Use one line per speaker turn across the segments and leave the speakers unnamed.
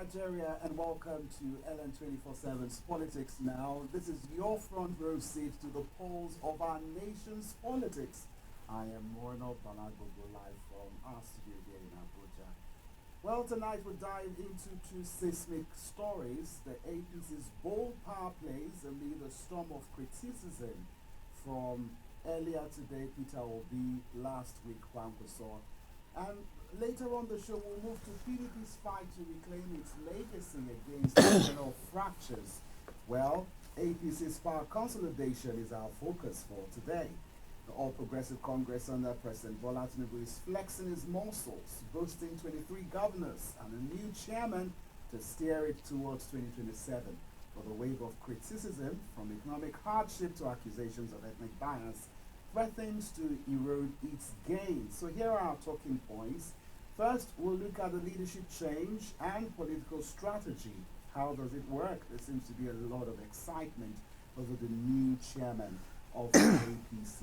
Nigeria, and welcome to LN247's Politics Now. This is your front row seat to the polls of our nation's politics. I am Balagbogbo live from our studio here in Abuja. Well, tonight we'll dive into two seismic stories. The APC's bold power plays amid a storm of criticism from earlier today, Peter Obi, last week, Kwankwaso. And later on the show, we'll move to PDP's fight to reclaim its legacy against internal fractures. Well, APC's power consolidation is our focus for today. The All Progressive Congress under President Bola Tinubu is flexing his muscles, boasting 23 governors and a new chairman to steer it towards 2027. But the wave of criticism, from economic hardship to accusations of ethnic bias, threatens to erode its gains. So here are our talking points. First, we'll look at the leadership change and political strategy. How does it work? There seems to be a lot of excitement over the new chairman of the APC.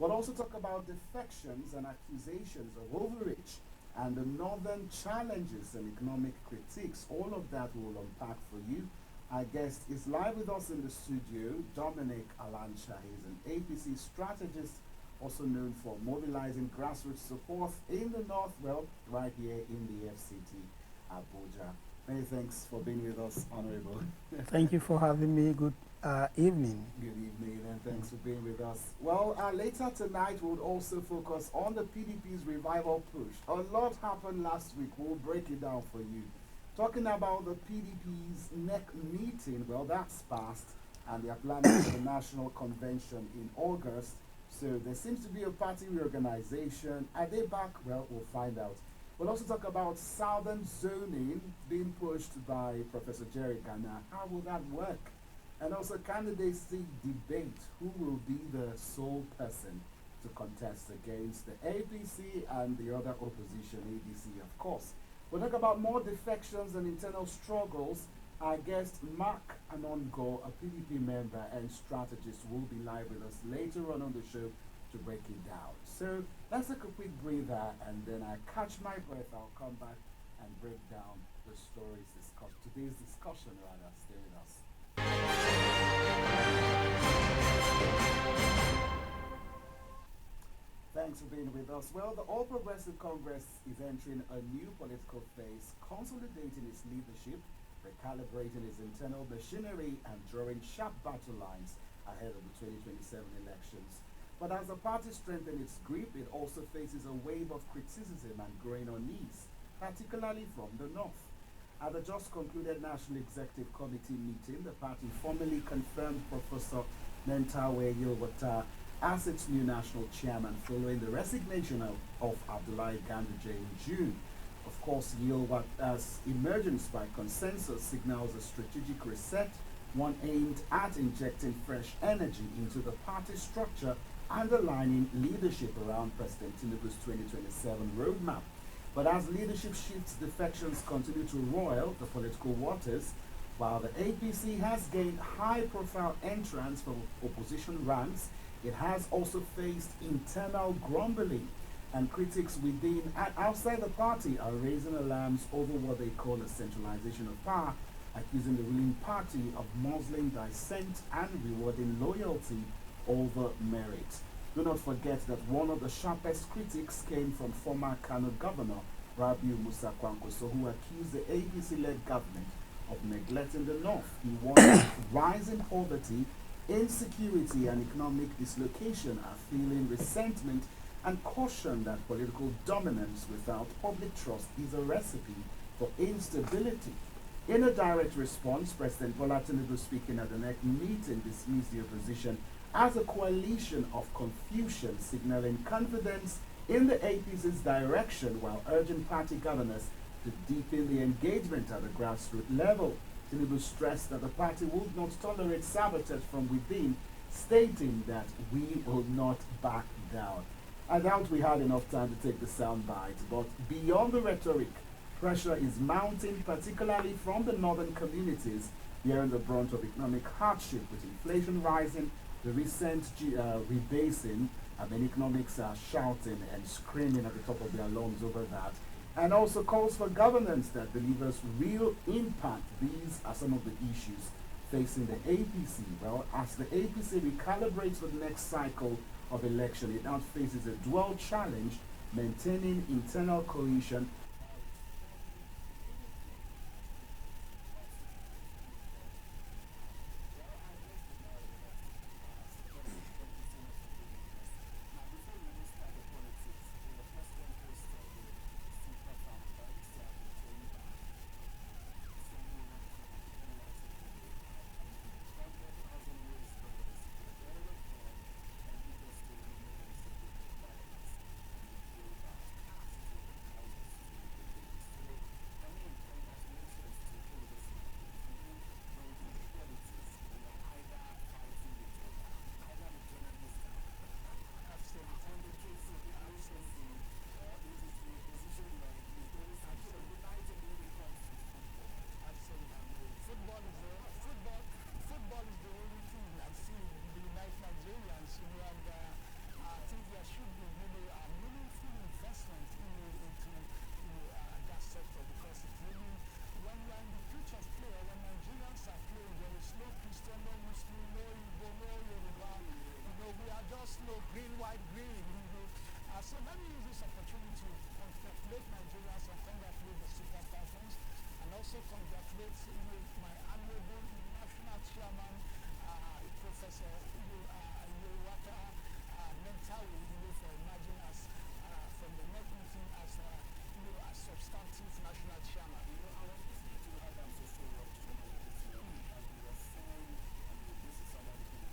We'll also talk about defections and accusations of overreach and the northern challenges and economic critiques. All of that we'll unpack for you. Our guest is live with us in the studio, Dominic Alancha. He's an APC strategist, also known for mobilizing grassroots support in the North, well, right here in the FCT, Abuja. Many thanks for being with us, Honorable.
Thank you for having me. Good evening.
Good evening, and thanks for being with us. Well, later tonight, we'll also focus on the PDP's revival push. A lot happened last week. We'll break it down for you. Talking about the PDP's NEC meeting, well, that's passed, and they are planning for the National Convention in August. So there seems to be a party reorganization. Are they back? Well, we'll find out. We'll also talk about southern zoning being pushed by Professor Jerry Ghana. How will that work? And also candidacy debate. Who will be the sole person to contest against the APC and the other opposition, ADC, of course. We'll talk about more defections and internal struggles. Our guest, Mark Anongo, a PDP member and strategist, will be live with us later on the show to break it down. So let's take a quick breather, and then I catch my breath. I'll come back and break down the stories discussed. Today's discussion, rather. Stay with us. Thanks for being with us. Well, the All Progressive Congress is entering a new political phase, consolidating its leadership, recalibrating its internal machinery, and drawing sharp battle lines ahead of the 2027 elections. But as the party strengthens its grip, it also faces a wave of criticism and growing unease, particularly from the North. At the just concluded National Executive Committee meeting, the party formally confirmed Professor Nentawe Yilwatda as its new national chairman following the resignation of Abdullahi Ganduje in June. Of course, Yilwatda's emergence by consensus signals a strategic reset, one aimed at injecting fresh energy into the party structure and aligning leadership around President Tinubu's 2027 roadmap. But as leadership shifts, defections continue to roil the political waters. While the APC has gained high-profile entrants from opposition ranks, it has also faced internal grumbling, and critics within and outside the party are raising alarms over what they call a centralization of power, accusing the ruling party of muzzling dissent and rewarding loyalty over merit. Do not forget that one of the sharpest critics came from former Kano Governor Rabiu Musa Kwankwaso, who accused the APC-led government of neglecting the North. He warned rising poverty, insecurity, and economic dislocation are feeling resentment, and cautioned that political dominance without public trust is a recipe for instability. In a direct response, President Bola Tinubu, speaking at the NEC meeting, dismissed the opposition as a coalition of confusion, signaling confidence in the APC's direction while urging party governors to deepen the engagement at the grassroots level. Tinubu stressed that the party would not tolerate sabotage from within, stating that we will not back down. I doubt we had enough time to take the soundbite, but beyond the rhetoric, pressure is mounting, particularly from the northern communities bearing the brunt of economic hardship, with inflation rising, the recent rebasing. Economics are shouting and screaming at the top of their lungs over that. and also calls for governance that delivers real impact. These are some of the issues facing the APC. Well, as the APC recalibrates for the next cycle of election, it now faces a dual challenge: maintaining internal cohesion.
So let me use this opportunity to congratulate Nigerians and congratulate the Super Falcons, and also congratulate my honorable national chairman, Professor Yilwatda, Nentawe, for emerging as from the NEC meeting as a substantive national chairman. I was listening to how I'm so much this is somebody who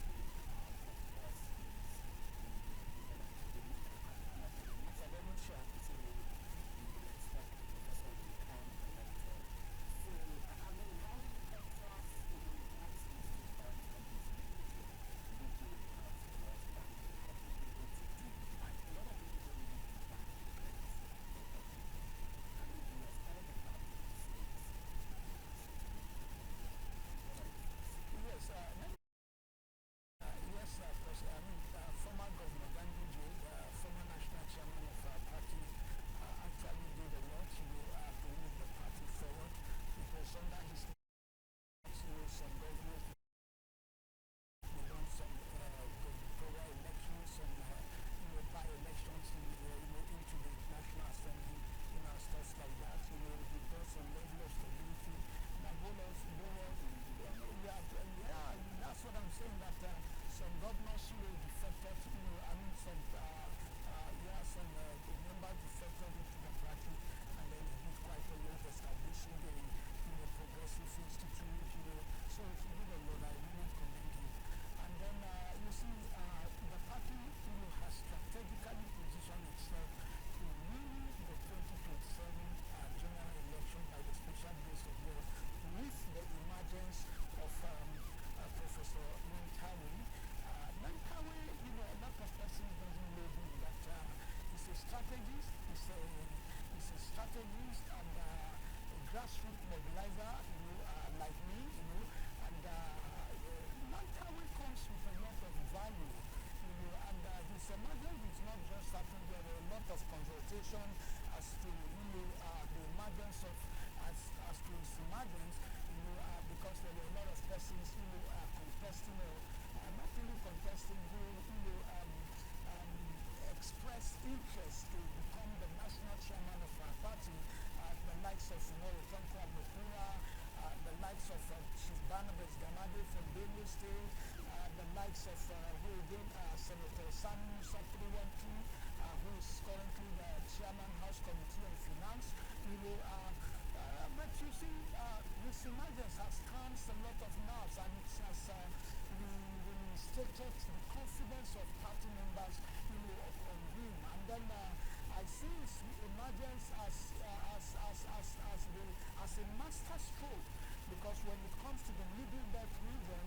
as to the emergence of as to its emergence, because there were a lot of persons contesting or not really contesting who expressed interest to become the national chairman of our party, the likes of Consolidation, the likes of Chief Barnabas Gamade from Benue State, the likes of Senator Sanu Sapriwantu, who is currently the chairman, House Committee on Finance. But you see, this emergence has calmed a lot of nerves, and it has reinstated the confidence of party members on him. And then I see his emergence as a master stroke, because when it comes to the Middle Belt region,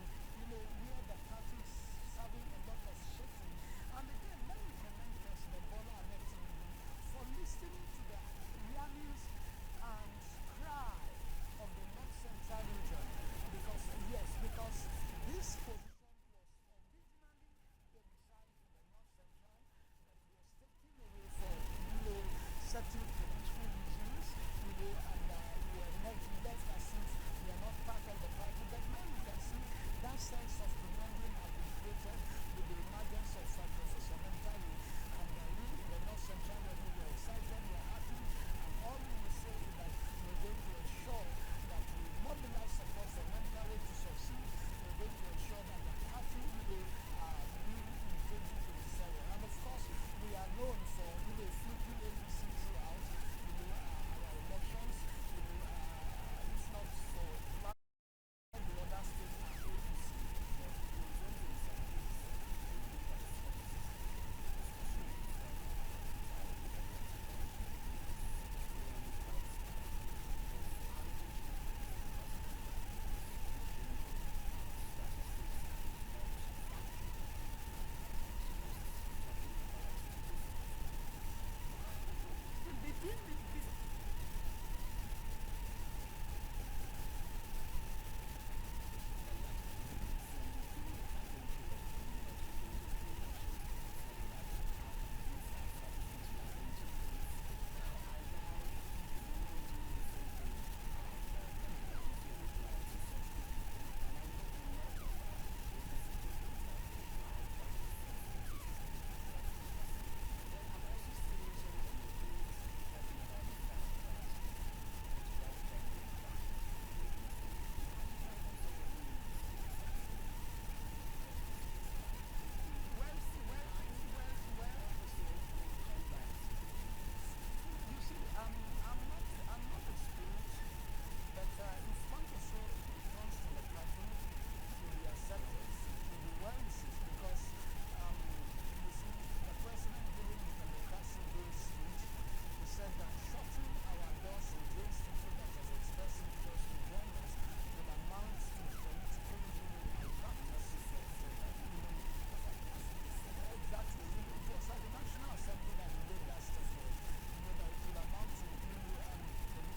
where the party is having a lot of shaking. And again, let me commend President Bola Ahmed Tinubu for listening to the yearnings and cry of the North Central region, because this position was originally domiciled in the North Central, but it was taken away for certain political reasons.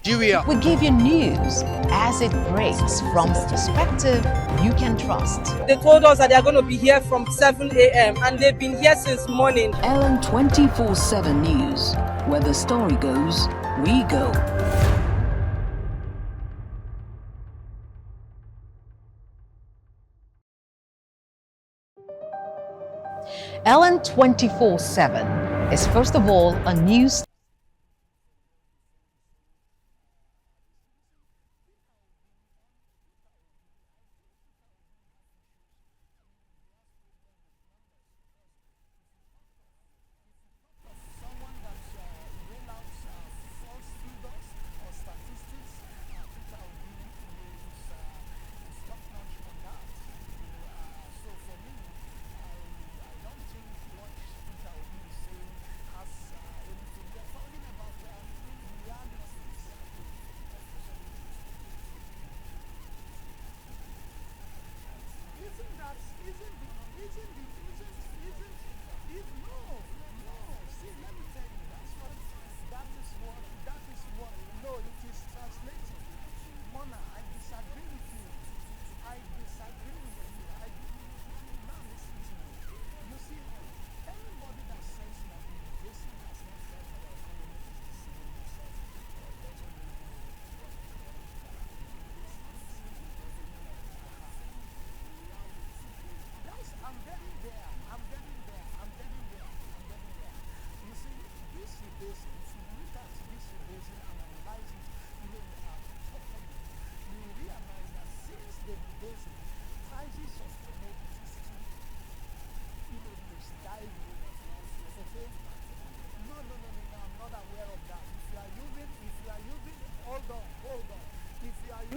Nigeria.
We give you news as it breaks from the perspective you can trust.
They told us that they are going to be here from 7 a.m. and they've been here since morning.
LN247 News, where the story goes, we go. LN247 is first of all a news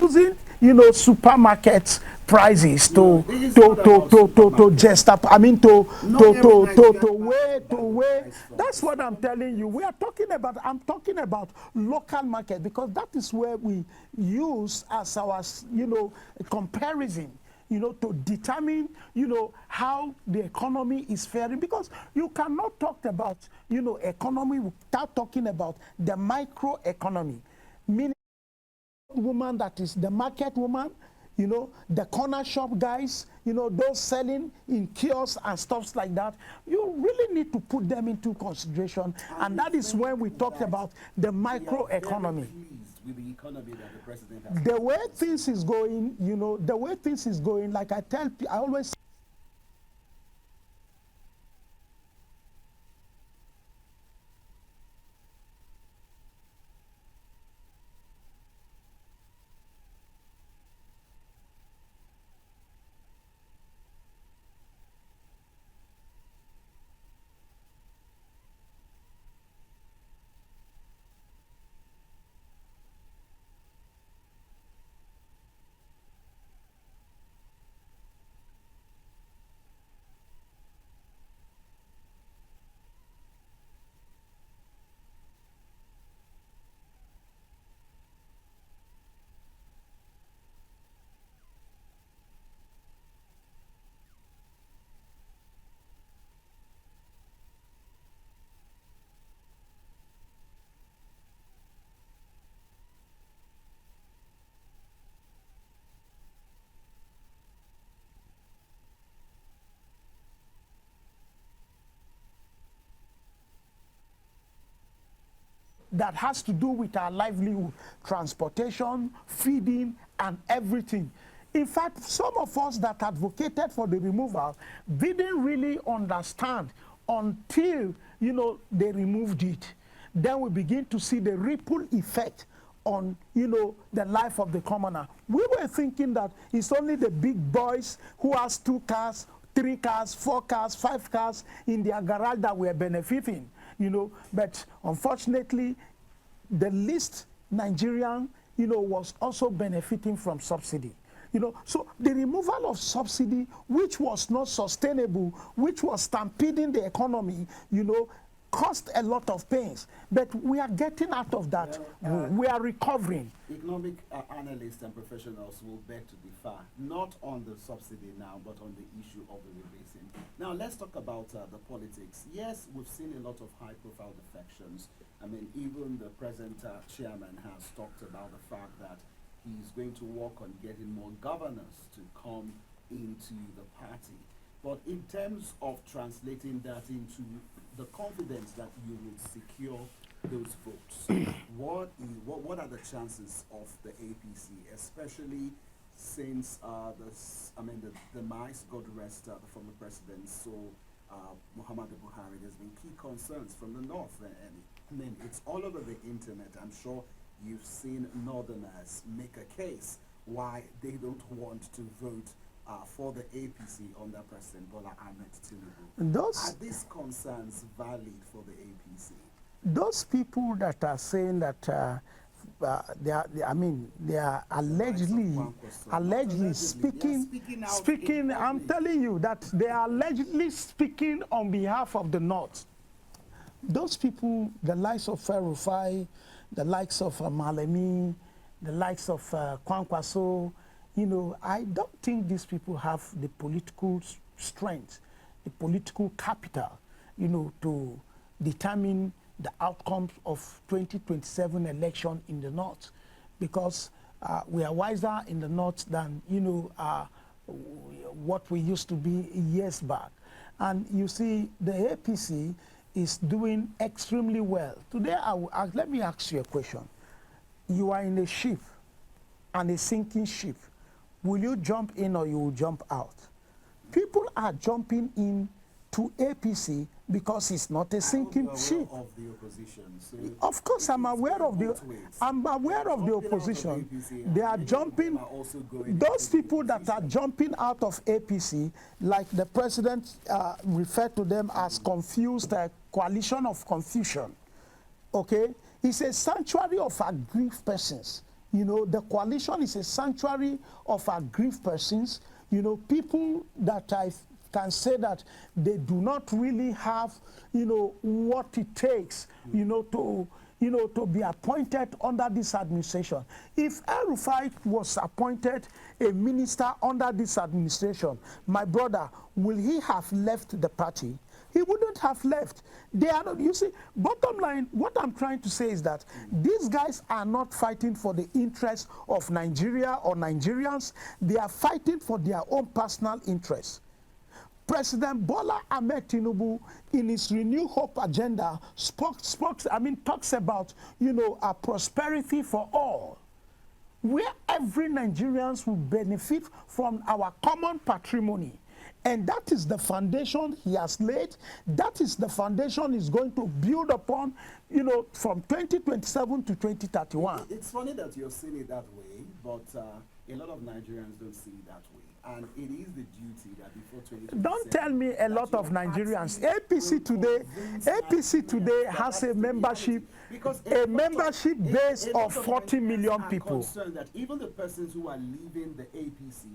using, supermarket prices to just up. I mean to weigh. That's what I'm telling you. We are talking about. I'm talking about local market because that is where we use as our comparison. To determine, how the economy is faring, because you cannot talk about, economy without talking about the microeconomy, meaning woman that is the market woman, the corner shop guys, those selling in kiosks and stuff like that. You really need to put them into consideration, and that is when we talked about the microeconomy.
With the economy that the president has.
The way things is going, the way things is going, like I always that has to do with our livelihood, transportation, feeding, and everything. In fact, some of us that advocated for the removal didn't really understand until, they removed it. Then we begin to see the ripple effect on, the life of the commoner. We were thinking that it's only the big boys who has 2 cars, 3 cars, 4 cars, 5 cars in their garage that were benefiting. But unfortunately, the least Nigerian, was also benefiting from subsidy. So the removal of subsidy, which was not sustainable, which was stampeding the economy, cost a lot of pains. But we are getting out of that. We are recovering.
Economic analysts and professionals will beg to differ, not on the subsidy now, but on the issue of the rebasing. Now let's talk about the politics. Yes, we've seen a lot of high-profile defections. I mean, even the present chairman has talked about the fact that he's going to work on getting more governors to come into the party. But in terms of translating that into the confidence that you will secure those votes, what are the chances of the APC, especially since the demise, God rest the former president, Muhammadu Buhari? There's been key concerns from the north, and I mean, it's all over the internet. I'm sure you've seen northerners make a case why they don't want to vote for the APC under President Bola Ahmed Tinubu. Are these concerns valid for the APC?
Those people that are saying that they are allegedly speaking. I'm telling you that they are allegedly speaking on behalf of the North. Those people, the likes of El-Rufai, the likes of Malemi, the likes of Kwankwaso, you know, I don't think these people have the political strength, the political capital, you know, to determine the outcomes of 2027 election in the North, because we are wiser in the North than, you know, what we used to be years back. And you see, the APC is doing extremely well. Today, let me ask you a question. You are in a ship, and a sinking ship. Will you jump in or you will jump out? People are jumping in to APC because it's not a sinking ship.
Of the opposition. So
of course, I'm aware of the opposition. They are jumping. Those people that are jumping out of APC, like the president referred to them as confused, coalition of confusion. Okay, it's a sanctuary of aggrieved persons. You know, the coalition is a sanctuary of aggrieved persons. You know, people that I can say that they do not really have, you know, what it takes, you know, to be appointed under this administration. If El-Rufai was appointed a minister under this administration, my brother, will he have left the party? He wouldn't have left. They are not, you see, bottom line, what I'm trying to say is that these guys are not fighting for the interests of Nigeria or Nigerians. They are fighting for their own personal interests. President Bola Ahmed Tinubu, in his Renew Hope agenda, talks about, you know, a prosperity for all, where every Nigerians will benefit from our common patrimony. And that is the foundation he has laid. That is the foundation he's going to build upon, you know, from 2027 to 2031.
It's funny that you're seeing it that way, but a lot of Nigerians don't see it that way. And it is the duty that before 2027...
Don't tell me a lot of Nigerians. APC today has a membership, base of 40 million people.
Concerned that even the persons who are leaving the APC,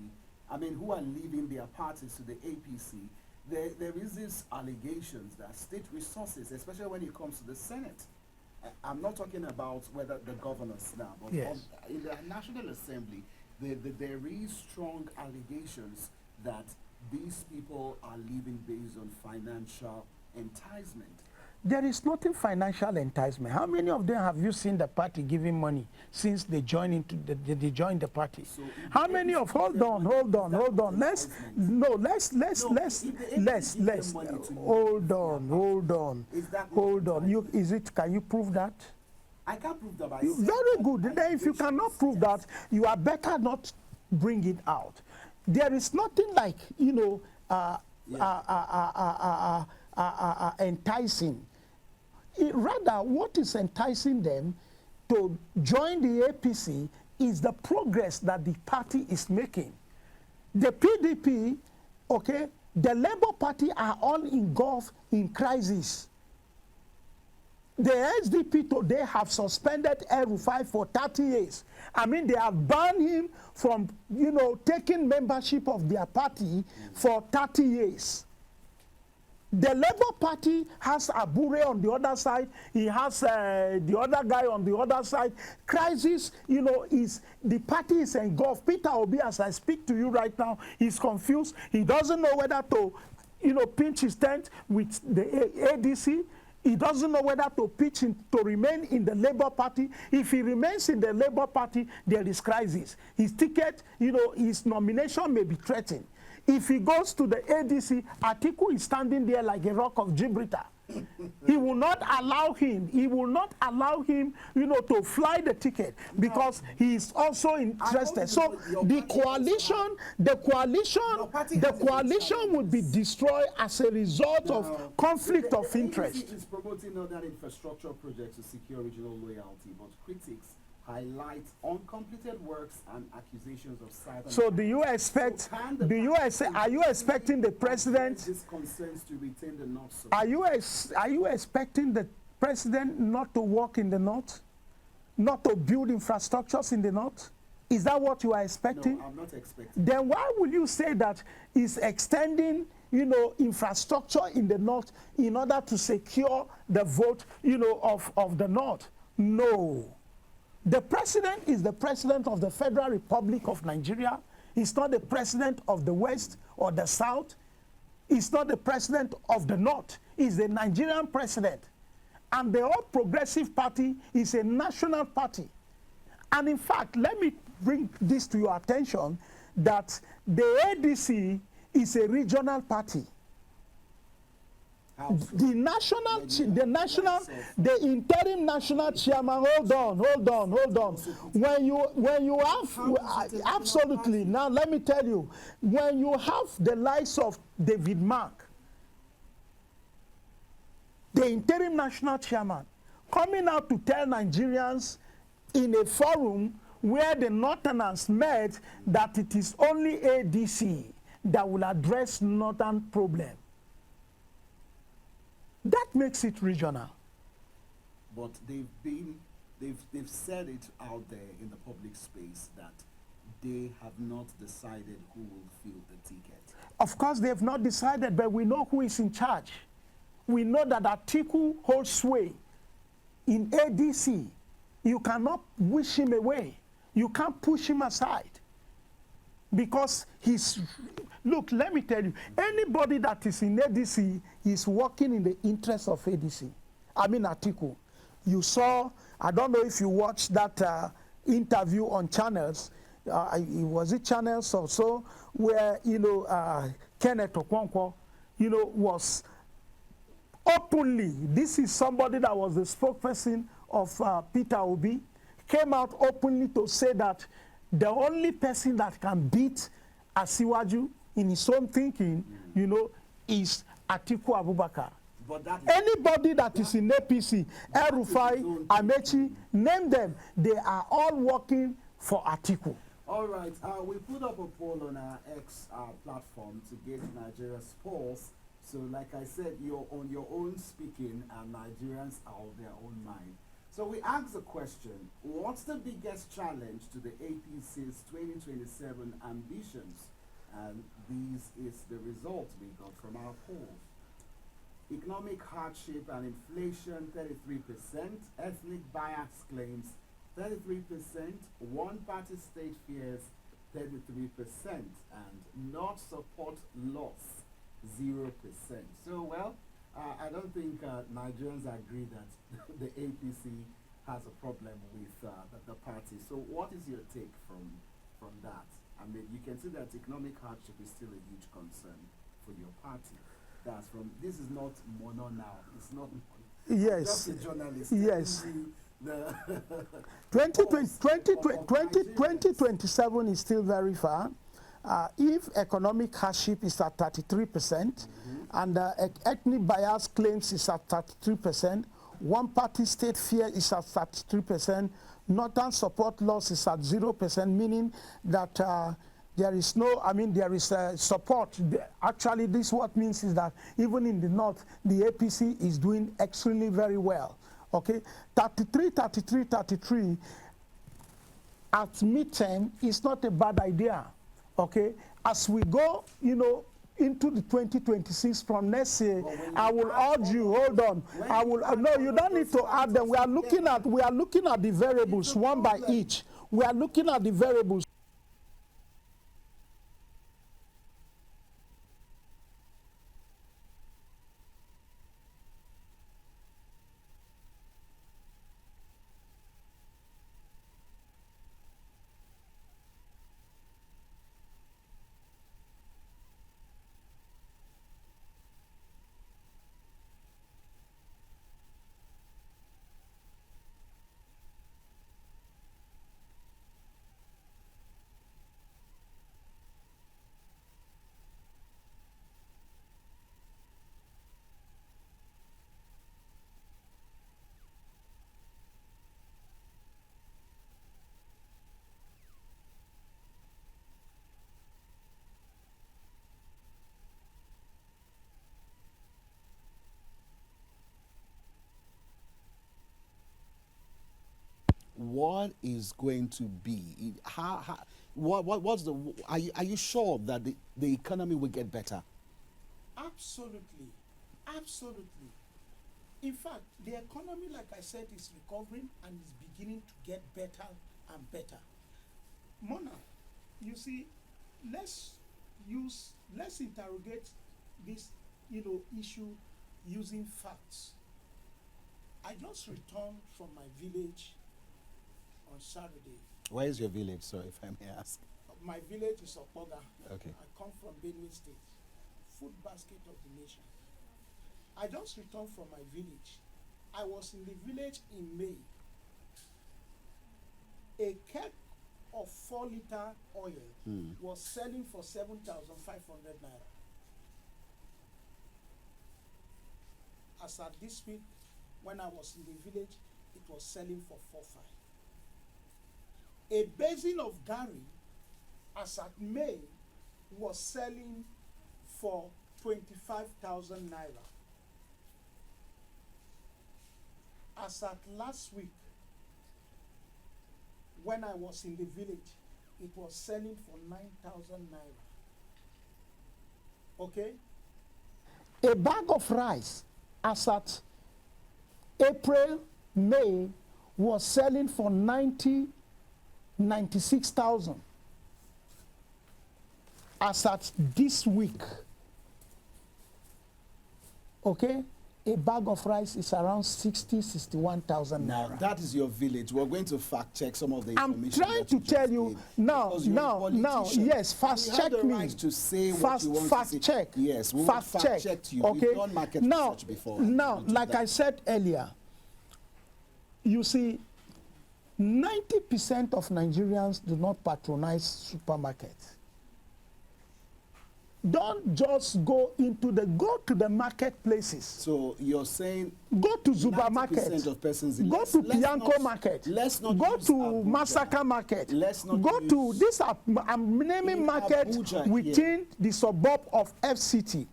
who are leaving their parties to the APC, there is these allegations that state resources, especially when it comes to the Senate, I'm not talking about whether the governors now, but
yes,
in the National Assembly, there is strong allegations that these people are living based on financial enticement.
There is nothing financial enticement. How many of them have you seen the party giving money since they joined they joined the party?
So
how many of hold on. Hold on. Hold on. Can you prove that?
I can't prove that.
Very good. Then if you cannot prove that, you are better not bring it out. There is nothing like, you know, enticing. Rather, what is enticing them to join the APC is the progress that the party is making. The PDP, okay, the Labour Party are all engulfed in crisis. The SDP today have suspended El-Rufai for 30 years. They have banned him from, you know, taking membership of their party for 30 years. The Labour Party has Abure on the other side. He has the other guy on the other side. Crisis, you know, the party is engulfed. Peter Obi, as I speak to you right now, he's confused. He doesn't know whether to pinch his tent with the ADC. He doesn't know whether to to remain in the Labour Party. If he remains in the Labour Party, there is crisis. His ticket, his nomination may be threatened. If he goes to the ADC, Atiku is standing there like a rock of Gibraltar. He will not allow him. He will not allow him, to fly the ticket because he is also interested. So the coalition would be destroyed as a result of conflict of interest.
The is promoting other infrastructure projects to secure regional loyalty, but critics highlight uncompleted works and accusations of silence.
So do you expect? Are you expecting the president?
This concerns to retain the North.
Are you expecting the president not to work in the North, not to build infrastructures in the North? Is that what you are expecting?
No, I'm not expecting.
Then why will you say that he's extending, infrastructure in the North in order to secure the vote, of the North? No. The president is the president of the Federal Republic of Nigeria. He's not the president of the West or the South. He's not the president of the North. He's the Nigerian president. And the All Progressive Party is a national party. And in fact, let me bring this to your attention, that the ADC is a regional party. The interim national chairman, hold on. When you have, absolutely, now let me tell you, when you have the likes of David Mark, the interim national chairman, coming out to tell Nigerians in a forum where the Northerners met that it is only ADC that will address Northern problem. That makes it regional.
But they've said it out there in the public space that they have not decided who will fill the ticket.
Of course, they have not decided, but we know who is in charge. We know that Atiku holds sway in ADC. You cannot wish him away. You can't push him aside. Because he's, look, let me tell you, anybody that is in ADC is working in the interest of ADC. I mean Atiku. You saw, I don't know if you watched that interview on channels, was it channels or so, where, Kenneth Okonkwo, was openly, this is somebody that was the spokesperson of Peter Obi, came out openly to say that the only person that can beat Asiwaju in his own thinking, is Atiku Abubakar.
But
anybody that is in APC, El-Rufai, Amechi, name them, they are all working for Atiku.
All right, we put up a poll on our X platform to get Nigeria's pulse. So like I said, you're on your own speaking and Nigerians are on their own mind. So we asked the question, what's the biggest challenge to the APC's 2027 ambitions? And this is the result we got from our poll. Economic hardship and inflation, 33%. Ethnic bias claims, 33%. One-party state fears, 33%. And not support loss, 0%. So, well, I don't think Nigerians agree that the APC has a problem with the party. So what is your take from that? I mean, you can see that economic hardship is still a huge concern for your party. That's from, this is not Mono now. It's not
yes.
Just a journalist.
Yes.
The
2027 is still very far. If economic hardship is at 33%, and ethnic bias claims is at 33%, one-party state fear is at 33%, northern support loss is at 0%, meaning that there is no, there is support. Actually, this what means is that even in the north, the APC is doing extremely very well. Okay, 33 at midterm is not a bad idea. Okay, as we go, into the 2026 from next year, I will urge you, hold on. I will, no, you don't need to add them. We are looking at the variables one by each. We are looking at the variables.
what is going to be? What's the? Are you sure that the economy will get better?
Absolutely, absolutely. In fact, the economy, like I said, is recovering and is beginning to get better and better. Mona, you see, let's interrogate this, issue using facts. I just returned from my village on Saturday.
Where is your village, sir, if I may ask?
My village is Opoga.
Okay.
I come from Benue State, food basket of the nation. I just returned from my village. I was in the village in May. A keg of 4-liter oil was selling for 7,500 naira. As at this week, when I was in the village, it was selling for 4,500. A basin of Gary, as at May, was selling for 25,000 naira. As at last week, when I was in the village, it was selling for 9,000 naira. Okay? A bag of rice, as at April, May, was selling for 96,000. As at this week, okay, a bag of rice is around 61,000
Now,
naira.
that is your village. We're going to fact check some of the information.
I'm trying to tell you now, yes, fast check me.
Right to say what you want
fast
to say.
check.
Yes, we
fast
will
check.
fact check you.
Okay.
We've done market research before.
Now, like I said earlier, you see, 90% of Nigerians do not patronize supermarkets. Don't just go to the marketplaces.
So you're saying
go to Zuba Market,
of persons in
go to Pianco Market,
let's not
go to
Abuja.
Massacre Market,
Let's not
go to this. I'm naming markets within the suburb of FCT.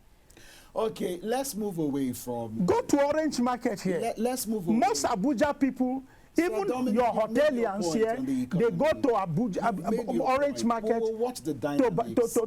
Okay, let's move away from.
Go to Orange Market here.
Let's move away.
Most Abuja people, even
Dominic,
your hotelians here, they go to Abuja, Orange Market
watch the dynamics.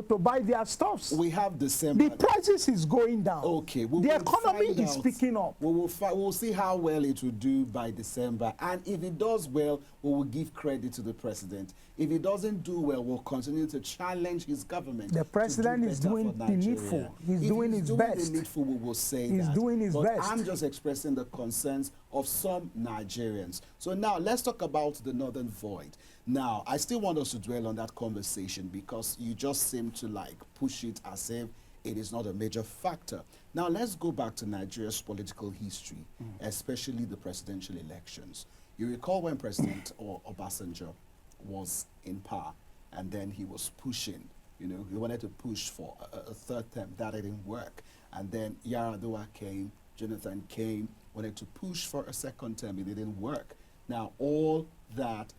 to buy their stuffs.
We have December.
The prices is going down.
Okay,
the economy is picking up.
We'll see how well it will do by December, and if it does well, we will give credit to the president. If it doesn't do well, we'll continue to challenge his government.
The president is doing the needful. He's doing his best.
The needful, we will say
he's doing his best.
I'm just expressing the concerns of some Nigerians. So now let's talk about the Northern Void. Now, I still want us to dwell on that conversation because you just seem to push it as if it is not a major factor. Now, let's go back to Nigeria's political history, especially the presidential elections. You recall when President Obasanjo was in power, and then he was pushing, he wanted to push for a third term. That didn't work. And then Yar'Adua came, Jonathan came, wanted to push for a second term. It didn't work. Now, all that,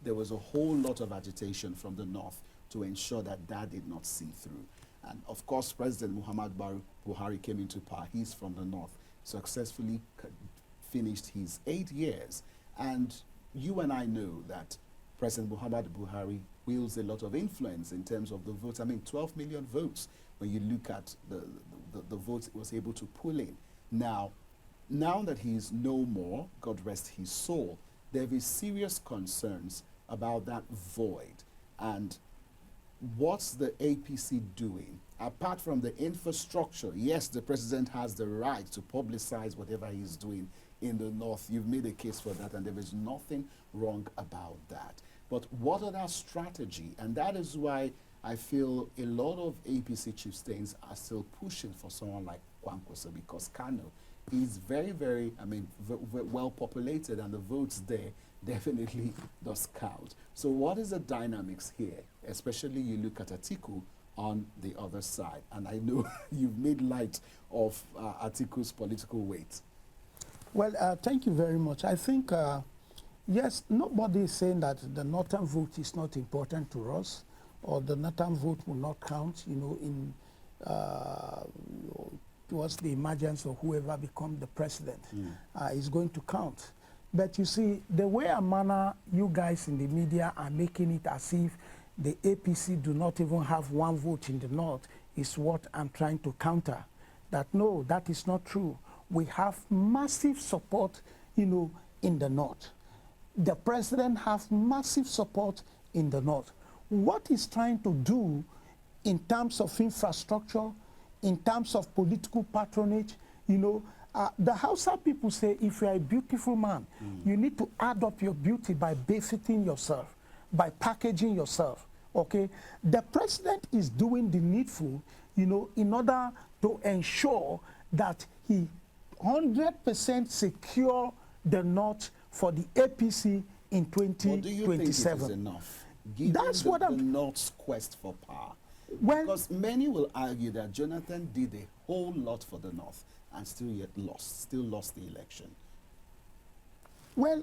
there was a whole lot of agitation from the north to ensure that did not see through. And of course, President Muhammadu Buhari came into power. He's from the north, successfully finished his 8 years. And you and I know that President Muhammadu Buhari wields a lot of influence in terms of the votes. 12 million votes when you look at the votes he was able to pull in. Now that he is no more, God rest his soul, there is serious concerns about that void. And what's the APC doing? Apart from the infrastructure, yes, the president has the right to publicize whatever he's doing in the north. You've made a case for that, and there is nothing wrong about that. But what other strategy? And that is why I feel a lot of APC chieftains are still pushing for someone like Kwankwaso, because Kano is very, very, well populated, and the votes there definitely does count. So what is the dynamics here? Especially you look at Atiku on the other side. And I know you've made light of Atiku's political weight.
Well, thank you very much. I think, yes, nobody is saying that the northern vote is not important to us, or the northern vote will not count, towards the emergence of whoever becomes the president is going to count. But you see, the way and manner you guys in the media are making it as if the APC do not even have one vote in the North is what I'm trying to counter. That no, that is not true. We have massive support, you know, in the North. The president has massive support in the North. What he's trying to do in terms of infrastructure, in terms of political patronage, you know, the Hausa people say if you are a beautiful man, you need to add up your beauty by befitting yourself, by packaging yourself, okay? The president is doing the needful, you know, in order to ensure that he 100% secure the North for the APC in 2027.
Well, do you think it is enough, given
That's what
the North's quest for power?
Well,
because many will argue that Jonathan did a whole lot for the North and still lost the election.
Well,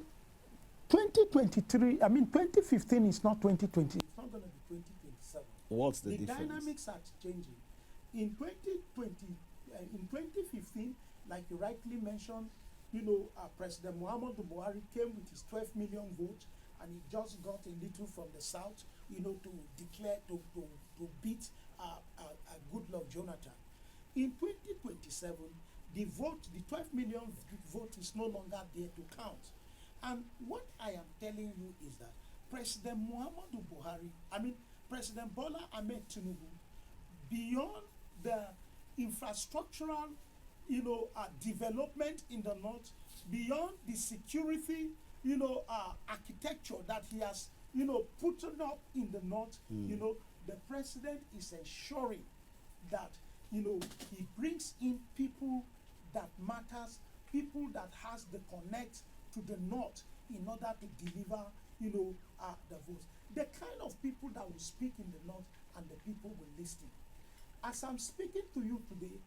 2023, I mean 2015 is not 2020. It's not going to be 2027.
What's the difference?
The dynamics are changing. In 2015, like you rightly mentioned, you know, President Muhammadu Buhari came with his 12 million votes, and he just got a little from the south, you know, to declare, to beat Goodluck Jonathan. In 2027, the 12 million vote is no longer there to count. And what I am telling you is that President Muhammadu Buhari, President Bola Ahmed Tinubu, beyond the infrastructural, you know, development in the North, beyond the security, you know, architecture that he has, you know, put up in the North, you know, the president is ensuring that, you know, he brings in people that matters, people that has the connect to the North in order to deliver, you know, the votes. The kind of people that will speak in the North and the people will listen. As I'm speaking to you today,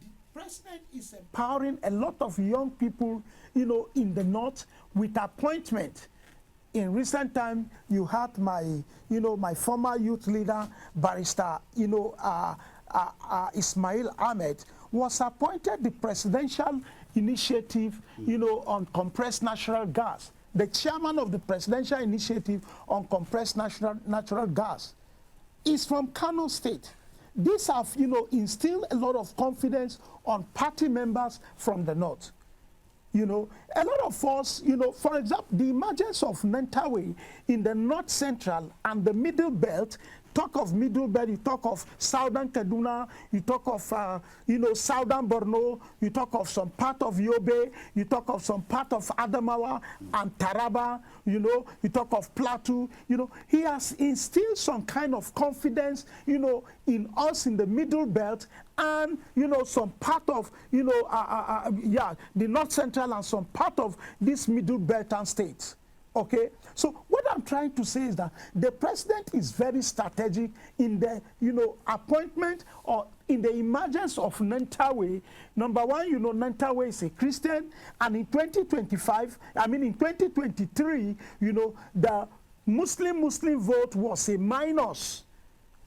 the president is empowering a lot of young people, you know, in the North with appointment. In recent time, you had my, you know, my former youth leader, Barrister, you know, Ismail Ahmed, was appointed the presidential initiative, you know, on compressed natural gas. The chairman of the presidential initiative on compressed natural gas is from Kano State. These have, you know, instilled a lot of confidence on party members from the North. You know, a lot of us, you know, for example, the emergence of Nentawe in the North Central and the Middle Belt. Talk of Middle Belt, you talk of Southern Kaduna, you talk of, you know, Southern Borno, you talk of some part of Yobe, you talk of some part of Adamawa and Taraba, you know, you talk of Plateau, you know. He has instilled some kind of confidence, you know, in us in the Middle Belt and, you know, some part of, you know, the North Central and some part of this Middle Belt and states. Okay, so what I'm trying to say is that the president is very strategic in the, you know, appointment or in the emergence of Nentawe. Number one, you know, Nentawe is a Christian, and in 2023, you know, the Muslim vote was a minus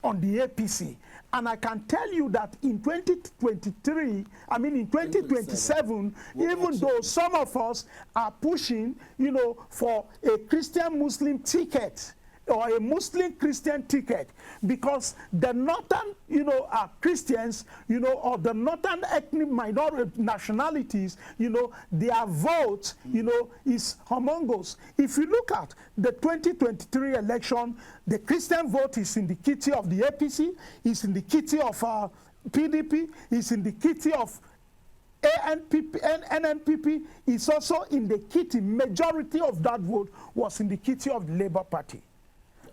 on the APC. And I can tell you that in 2027, even though some of us are pushing, you know, for a Christian-Muslim ticket or a Muslim-Christian ticket, because the northern, you know, Christians, you know, or the northern ethnic minority nationalities, you know, their vote, you know, is humongous. If you look at the 2023 election, the Christian vote is in the kitty of the APC, is in the kitty of PDP, is in the kitty of NNPP, is also in the kitty. Majority of that vote was in the kitty of the Labour Party.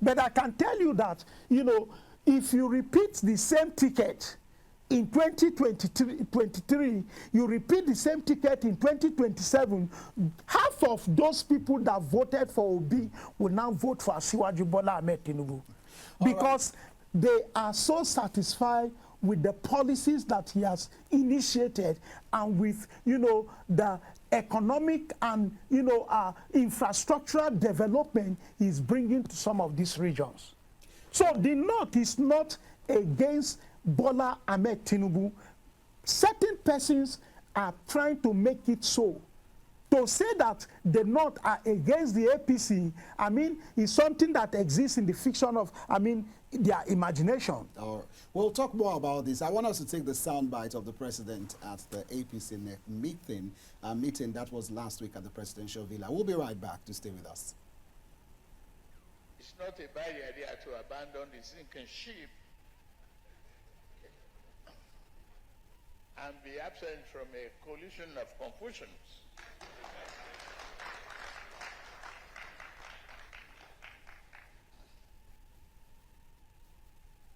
But I can tell you that, you know, if you repeat the same ticket in 2023, you repeat the same ticket in 2027, half of those people that voted for Obi will now vote for Asiwaju Bola Ahmed Tinubu. Because they are so satisfied with the policies that he has initiated and with, you know, the economic and, you know, infrastructural development he's bringing to some of these regions. So the North is not against Bola Ahmed Tinubu. Certain persons are trying to make it so, To say that the North are against the APC, I mean, is something that exists in the fiction of, I mean, their imagination.
All right. We'll talk more about this. I want us to take the soundbite of the president at the APC meeting that was last week at the presidential villa. We'll be right back. To stay with us.
It's not a bad idea to abandon the sinking ship and be absent from a coalition of confusions.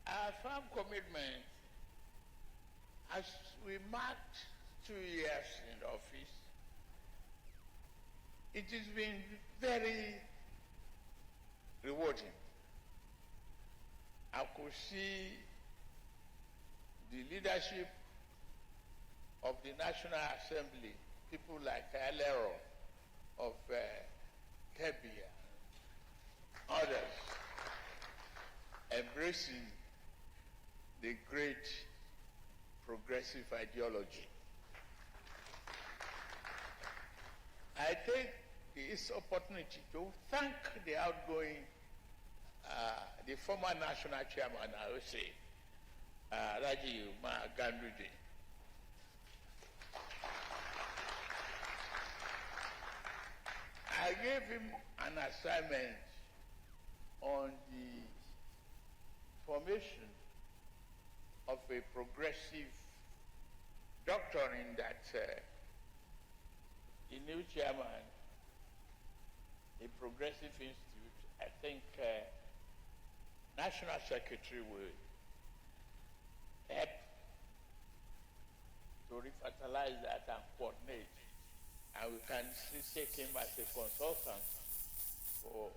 Our firm commitment, as we marked 2 years in office, it has been very rewarding. I could see the leadership of the National Assembly, people like Alero of Kebbi, others, embracing the great progressive ideology. I take this opportunity to thank the outgoing, the former national chairman, I would say, Rabiu Musa Kwankwaso. I gave him an assignment on the formation of a progressive doctrine that the new chairman, a progressive institute, I think National Secretary will help to revitalize that and coordinate. And we can still take him as a consultant for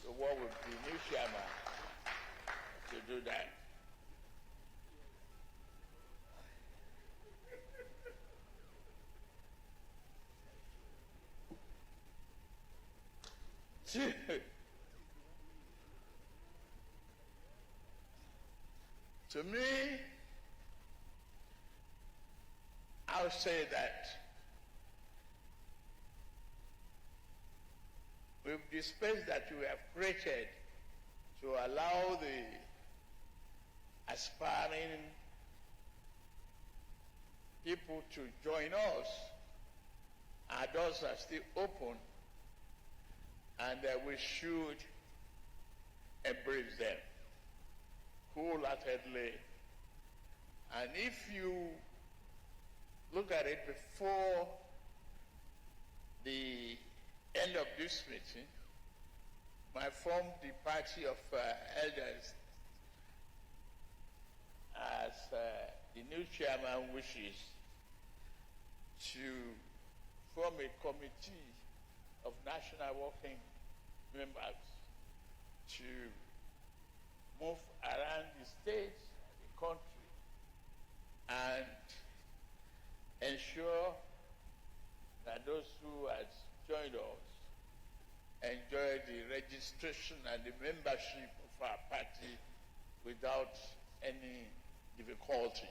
the work with the new chairman to do that. To me, I'll say that with the space that we have created to allow the aspiring people to join us, our doors are still open, and we should embrace them wholeheartedly. And if you look at it before the end of this meeting, I formed the party of elders as the new chairman wishes to form a committee of national working members to move around the states, the country, and ensure that those who have joined us enjoy the registration and the membership of our party without any difficulty.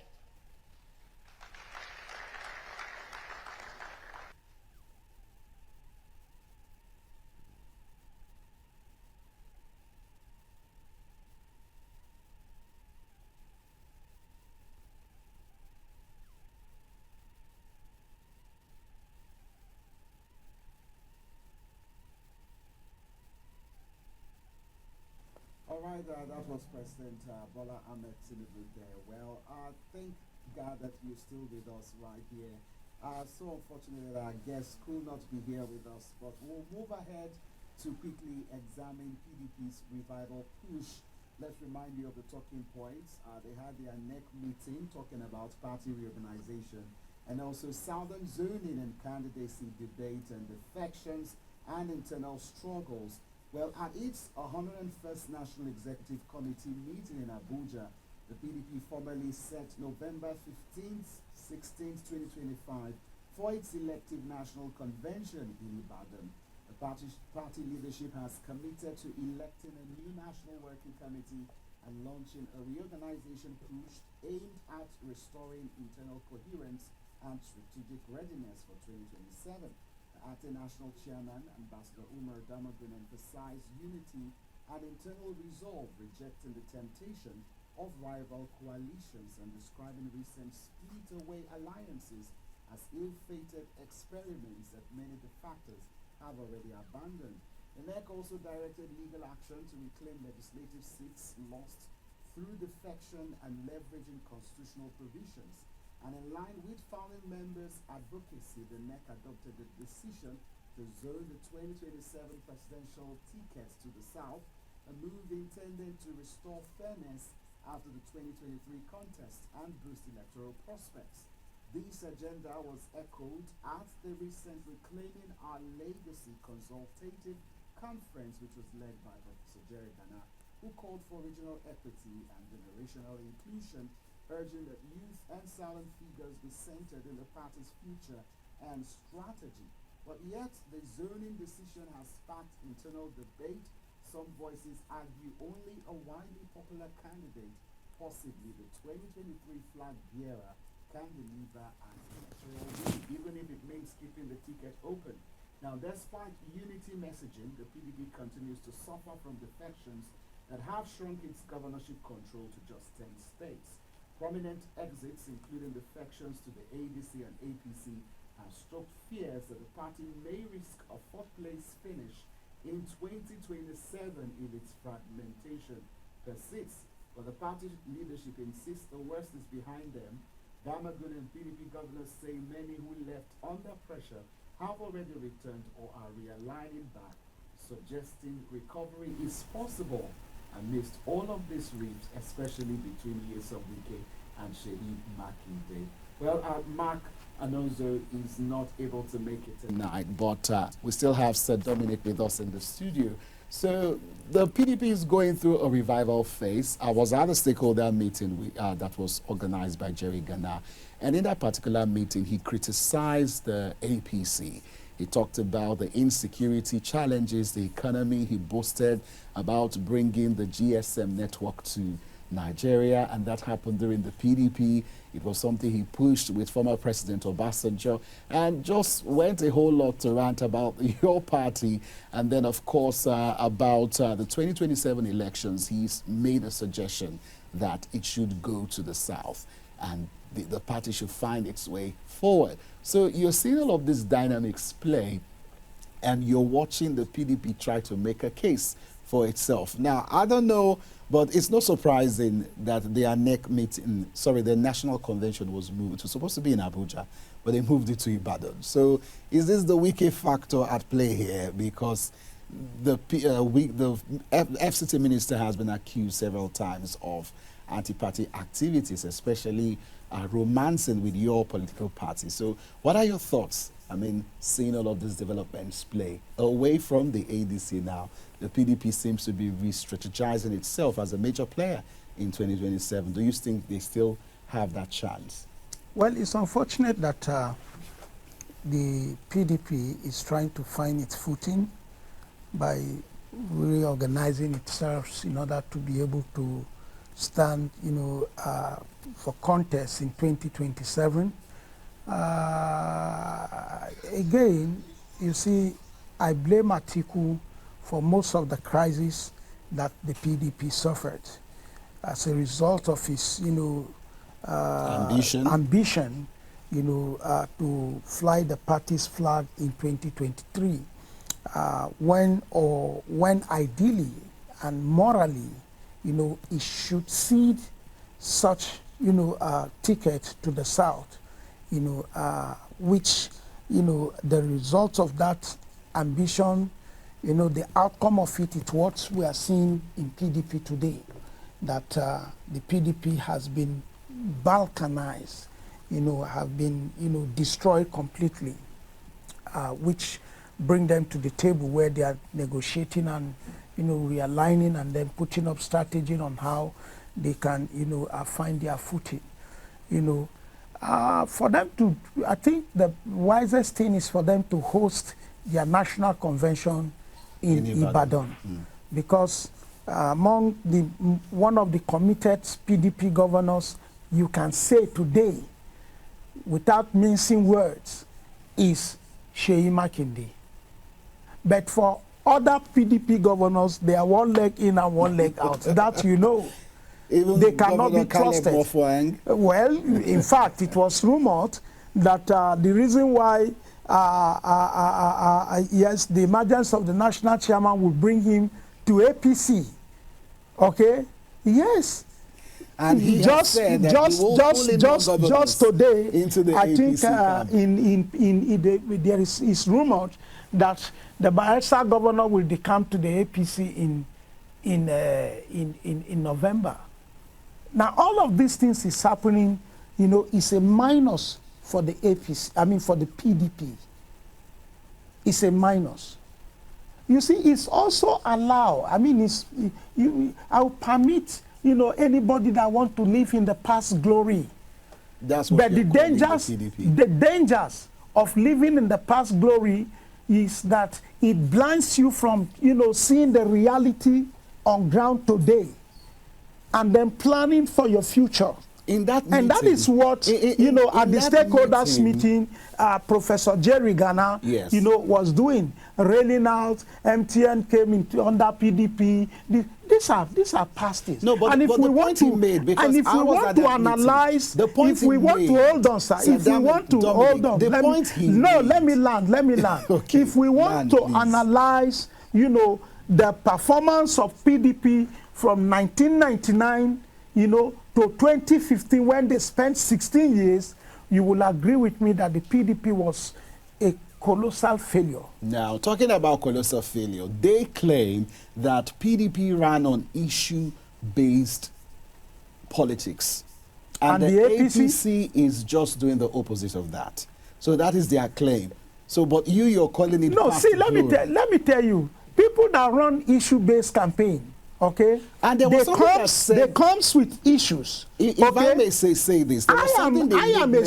All right, that was President Bola Ahmed Tinubu there. Well, thank God that you're still with us right here. So unfortunately, our guests could not be here with us, but we'll move ahead to quickly examine PDP's revival push. Let's remind you of the talking points. They had their NEC meeting talking about party reorganization and also southern zoning and candidacy debate and defections and internal struggles. Well, at its 101st National Executive Committee meeting in Abuja, the PDP formally set November 15th, 16th, 2025 for its elective national convention in Ibadan. The party leadership has committed to electing a new national working committee and launching a reorganization push aimed at restoring internal coherence and strategic readiness for 2027. The acting national chairman, Ambassador Umar Damagin, emphasized unity and internal resolve, rejecting the temptation of rival coalitions and describing recent split-away alliances as ill-fated experiments that many defectors have already abandoned. The NEC also directed legal action to reclaim legislative seats lost through defection and leveraging constitutional provisions. And in line with founding members' advocacy, the NEC adopted the decision to zone the 2027 presidential tickets to the south, a move intended to restore fairness after the 2023 contest and boost electoral prospects. This agenda was echoed at the recent Reclaiming Our Legacy consultative conference, which was led by Professor Jerry Ghana, who called for regional equity and generational inclusion, urging that youth and silent figures be centered in the party's future and strategy. But yet, the zoning decision has sparked internal debate. Some voices argue only a widely popular candidate, possibly the 2023 flag bearer, can deliver an electoral win, even if it means keeping the ticket open. Now, despite unity messaging, the PDP continues to suffer from defections that have shrunk its governorship control to just 10 states. Prominent exits, including defections to the ADC and APC, have stoked fears that the party may risk a fourth-place finish in 2027 if its fragmentation persists. But the party leadership insists the worst is behind them. Damagun and PDP governors say many who left under pressure have already returned or are realigning back, suggesting recovery is possible amidst all of these rifts, especially between Nyesom Wike and Sheyi Makinde. Well, Mark Alonso is not able to make it tonight, but we still have Sir Dominic with us in the studio. So the PDP is going through a revival phase. I was at a stakeholder meeting that was organized by Jerry Ghana, and in that particular meeting, he criticized the APC. He talked about the insecurity challenges, the economy. He boasted about bringing the GSM network to Nigeria, and that happened during the PDP. It was something he pushed with former President Obasanjo, and just went a whole lot to rant about your party. And then, of course, about the 2027 elections, he's made a suggestion that it should go to the south, and the party should find its way forward. So you're seeing all of these dynamics play, and you're watching the PDP try to make a case for itself. Now, I don't know, but it's not surprising that their NEC meeting, the National Convention was moved. It was supposed to be in Abuja, but they moved it to Ibadan. So is this the Wike factor at play here? Because the FCT minister has been accused several times of anti-party activities, especially romancing with your political party. So what are your thoughts? I mean, seeing all of these developments play away from the ADC now, the PDP seems to be re-strategizing itself as a major player in 2027. Do you think they still have that chance?
Well, it's unfortunate that the PDP is trying to find its footing by reorganizing itself in order to be able to stand, for contest in 2027. Again, you see, I blame Atiku for most of the crisis that the PDP suffered as a result of his, ambition, to fly the party's flag in 2023, when ideally and morally, it should cede such, ticket to the South, which, the result of that ambition, the outcome of it is what we are seeing in PDP today, that the PDP has been balkanized, have been, destroyed completely, which bring them to the table where they are negotiating and, realigning and then putting up strategy on how they can, find their footing, for them to, I think the wisest thing is for them to host their national convention in Ibadan. Because among one of the committed PDP governors, you can say today, without mincing words, is Seyi Makinde. But for other PDP governors, they are one leg in and one leg out. That you know.
Even
they cannot
Governor
be trusted.
Caleb
Well, in fact, it was rumored that the reason why, yes, the emergence of the national chairman would bring him to APC. Okay? Yes.
And he just said that just
today,
into the
I
APC
think there is rumored that the Bayelsa governor will decamp to the APC in November. Now, all of these things is happening, you know, is a minus for the APC, I mean for the PDP. It's a minus. You see, it's also allowed, I mean, I'll permit, you know, anybody that want to live in the past glory.
That's what
but the dangers of living in the past glory is that it blinds you from, you know, seeing the reality on ground today and then planning for your future.
In that meeting,
and that is what, you know, at the stakeholders meeting, Professor Jerry Ghana,
yes,
you know, was doing, railing out, MTN came into under PDP. These are past things.
No, but,
and if
but
we
the
want
point
to,
he made, because
and if we want to analyze, if we want to hold on, sir, if we want to hold on, let me land.
Okay,
if we want to analyze, you know, the performance of PDP from 1999, you know, to 2015, when they spent 16 years, you will agree with me that the PDP was a colossal failure.
Now, talking about colossal failure, they claim that PDP ran on issue-based politics. And the APC is just doing the opposite of that. So that is their claim. So, but you're calling it...
No, see, let me tell you, people that run issue-based campaign, okay,
and there was
they comes with issues.
If
okay?
I may say this,
I am a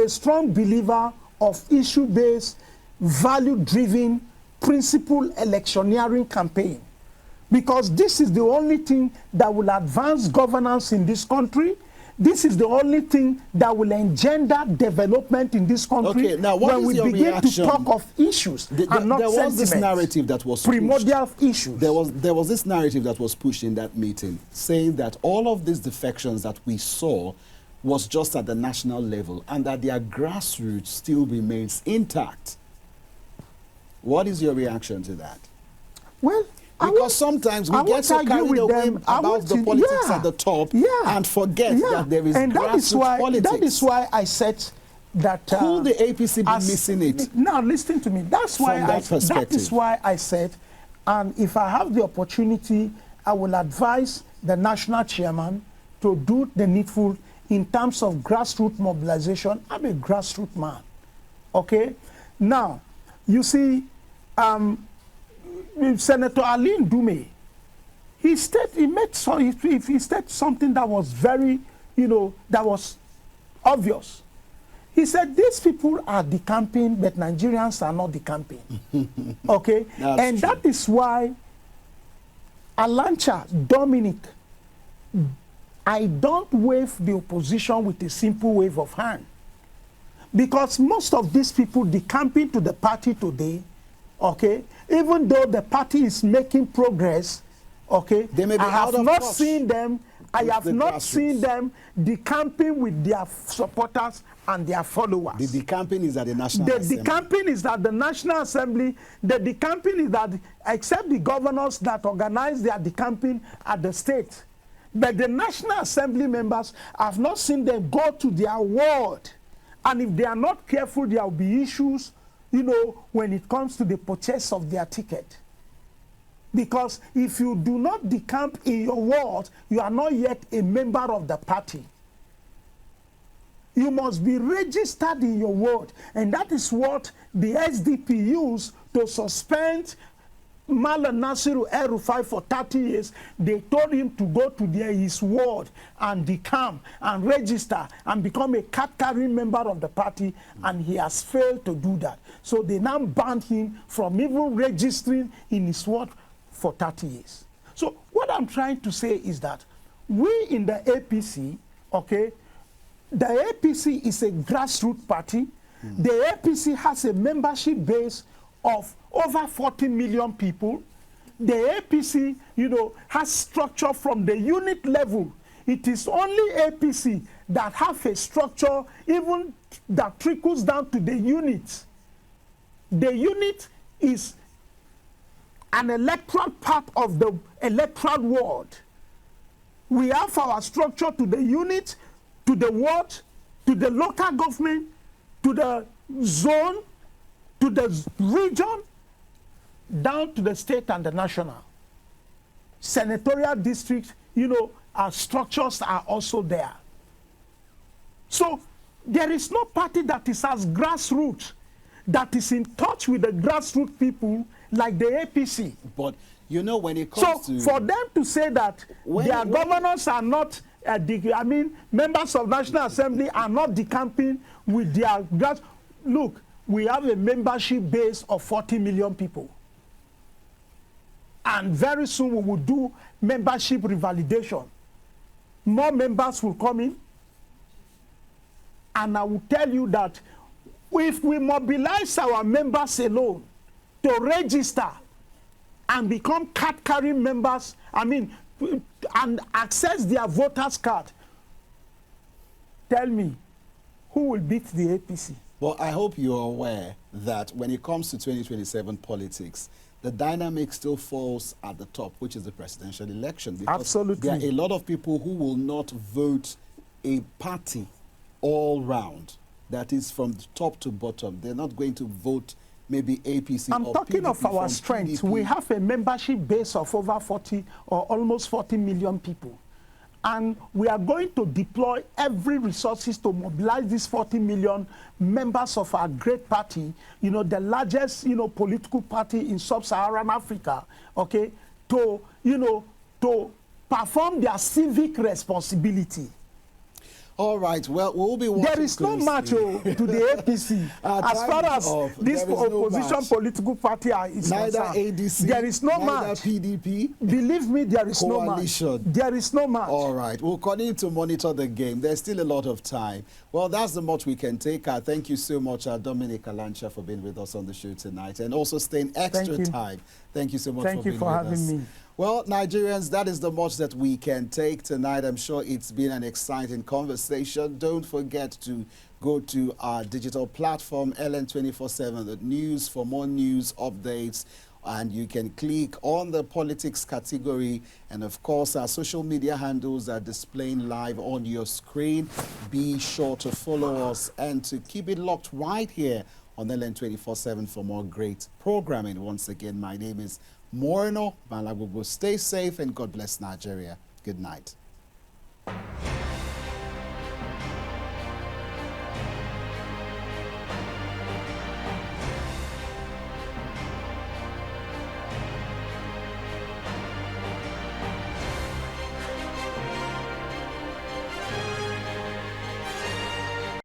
strong believer of issue-based, value-driven, principle electioneering campaign, because this is the only thing that will advance governance in this country. This is the only thing that will engender development in this country.
Okay, now what
when
is your
we begin
reaction?
To talk of issues and not
there was this narrative that was
primordial issues.
There was this narrative that was pushed in that meeting, saying that all of these defections that we saw was just at the national level and that their grassroots still remains intact. What is your reaction to that?
Well,
because sometimes we get so carried away about the politics at the top and forget that there is grassroots politics.
That is why I said that...
Could the APC be missing it?
Now, listen to me. That's why
that
is why I said, and if I have the opportunity, I will advise the national chairman to do the needful in terms of grassroots mobilization. I'm a grassroots man. Okay? Now, you see... Senator Aline Dume, he said something that was very, you know, that was obvious. He said these people are decamping, but Nigerians are not decamping. Okay? And that is why Alancha, Dominic, I don't wave the opposition with a simple wave of hand. Because most of these people decamping to the party today, okay, even though the party is making progress, okay, I have not seen them decamping with their supporters and their followers.
The decamping is at the National Assembly.
The decamping is at the National Assembly. The decamping is that, except the governors that organize their decamping at the state. But the National Assembly members, have not seen them go to their ward. And if they are not careful, there will be issues, you know, when it comes to the purchase of their ticket. Because if you do not decamp in your ward, you are not yet a member of the party. You must be registered in your ward. And that is what the SDP used to suspend Malam Nasiru El-Rufai for 30 years. They told him to go to his ward and decamp and register and become a card-carrying member of the party, and he has failed to do that. So they now banned him from even registering in his ward for 30 years. So what I'm trying to say is that we in the APC, okay, The APC is a grassroots party. The APC has a membership base of over 40 million people. The APC, you know, has structure from the unit level. It is only APC that have a structure even that trickles down to the unit. The unit is an electoral part of the electoral ward. We have our structure to the unit, to the ward, to the local government, to the zone, to the region, down to the state and the national. Senatorial districts, you know, our structures are also there. So there is no party that is as grassroots, that is in touch with the grassroots people like the APC.
But you know, when it comes to...
So for them to say that their governors are not, members of National Assembly are not decamping with their grass... Look, we have a membership base of 40 million people. And very soon we will do membership revalidation. More members will come in. And I will tell you that if we mobilize our members alone to register and become card-carrying members, and access their voters' card, tell me, who will beat the APC?
Well, I hope you're aware that when it comes to 2027 politics, the dynamic still falls at the top, which is the presidential election. Because
absolutely.
There are a lot of people who will not vote a party all round. That is from the top to bottom. They're not going to vote maybe APC
I'm
or
talking
PDP
of our strength.
PDP.
We have a membership base of over 40 or almost 40 million people. And we are going to deploy every resources to mobilize these 40 million members of our great party, you know, the largest, you know, political party in sub-Saharan Africa, okay, to, you know, to perform their civic responsibility.
All right, well, we'll be watching.
There is no match to the APC. As far as this opposition political party is
neither
concerned,
ADC,
there is no match.
PDP.
Believe me, there is
coalition.
No match. There is no match.
All right, we'll continue to monitor the game. There's still a lot of time. Well, that's the much we can take. Thank you so much, Dominic Alancha, for being with us on the show tonight, and also staying extra time. Thank you so much for being with us.
Thank you for having me.
Well, Nigerians, that is the much that we can take tonight. I'm sure it's been an exciting conversation. Don't forget to go to our digital platform, LN247, the news, for more news updates. And you can click on the politics category. And of course, our social media handles are displaying live on your screen. Be sure to follow us and to keep it locked right here on LN247 for more great programming. Once again, my name is Moreno Balagbogbo. Stay safe and God bless Nigeria. Good night.